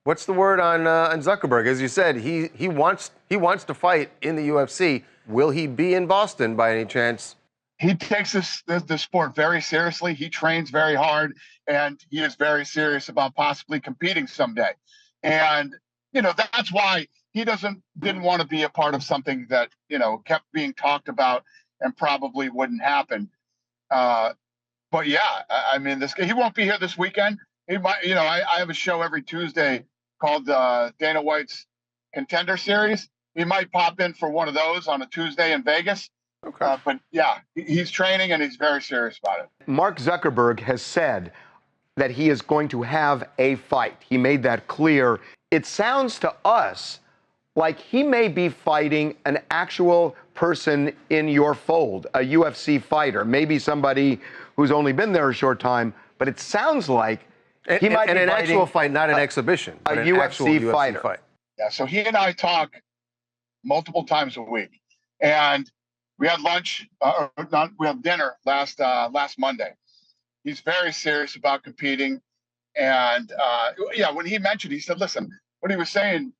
What's the word on Zuckerberg? As you said, he wants to fight in the UFC. Will he be in Boston by any chance? He takes this sport very seriously. He trains very hard, and he is very serious about possibly competing someday. And that's why he didn't want to be a part of something that kept being talked about and probably wouldn't happen. But yeah, I mean, he won't be here this weekend. He might, I have a show every Tuesday called Dana White's Contender Series. He might pop in for one of those on a Tuesday in Vegas. Okay. But yeah, he's training and he's very serious about it. Mark Zuckerberg has said that he is going to have a fight. He made that clear. It sounds to us like he may be fighting an actual person in your fold, a UFC fighter, maybe somebody who's only been there a short time, but it sounds like he might be an fighting actual fight, not an exhibition, a but an UFC actual fighter. UFC fight. Yeah, so he and I talk multiple times a week, and we had lunch, we had dinner last Monday. He's very serious about competing, and when he mentioned, he said, "Listen, what he was saying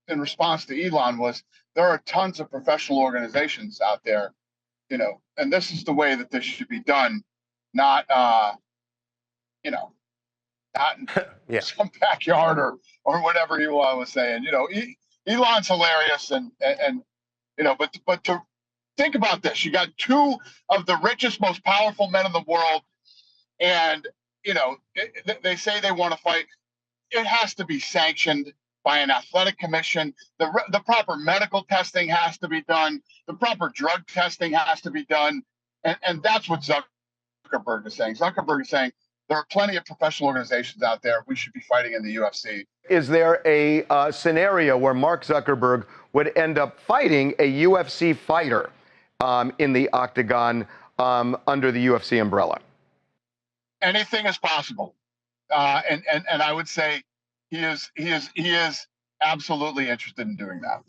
in response to Elon was there are tons of professional organizations out there, and this is the way that this should be done, not not in Yeah. some backyard or whatever he was saying. Elon's hilarious, and but to think about this, you got two of the richest, most powerful men in the world, and they say they want to fight. It has to be sanctioned by an athletic commission. The proper medical testing has to be done. The proper drug testing has to be done, and that's what Zuckerberg is saying. Zuckerberg is saying there are plenty of professional organizations out there. We should be fighting in the UFC. Is there a scenario where Mark Zuckerberg would end up fighting a UFC fighter in the octagon under the UFC umbrella? Anything is possible, and I would say he is absolutely interested in doing that.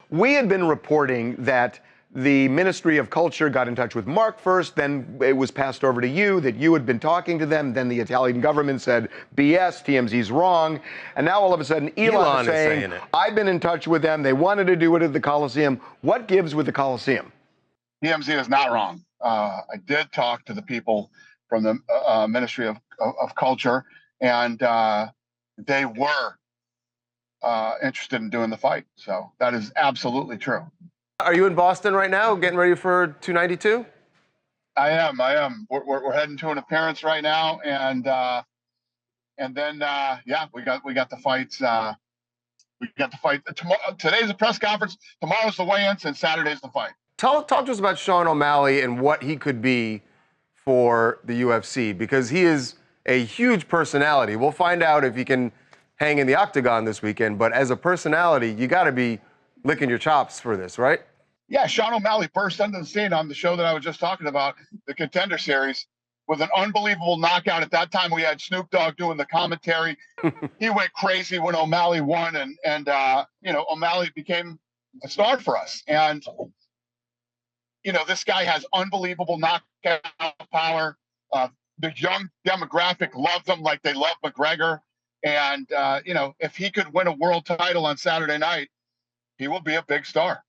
We had been reporting that the Ministry of Culture got in touch with Mark first, then it was passed over to you, that you had been talking to them, then the Italian government said, BS, TMZ's wrong, and now all of a sudden Elon is saying I've been in touch with them, they wanted to do it at the Coliseum. What gives with the Coliseum? TMZ is not wrong. I did talk to the people from the Ministry of Culture, and they were interested in doing the fight. So that is absolutely true. Are you in Boston right now, getting ready for 292? I am. We're heading to an appearance right now, and then we got the fights. We got the fight tomorrow. Today's the press conference. Tomorrow's the weigh-ins, and Saturday's the fight. Talk to us about Sean O'Malley and what he could be for the UFC, because he is a huge personality. We'll find out if he can hang in the octagon this weekend, but as a personality, you got to be licking your chops for this, right? Yeah, Sean O'Malley burst onto the scene on the show that I was just talking about, the Contender Series, with an unbelievable knockout. At that time, we had Snoop Dogg doing the commentary. He went crazy when O'Malley won, and O'Malley became a star for us. And this guy has unbelievable knockout power. The young demographic loves him like they love McGregor. And if he could win a world title on Saturday night, he will be a big star.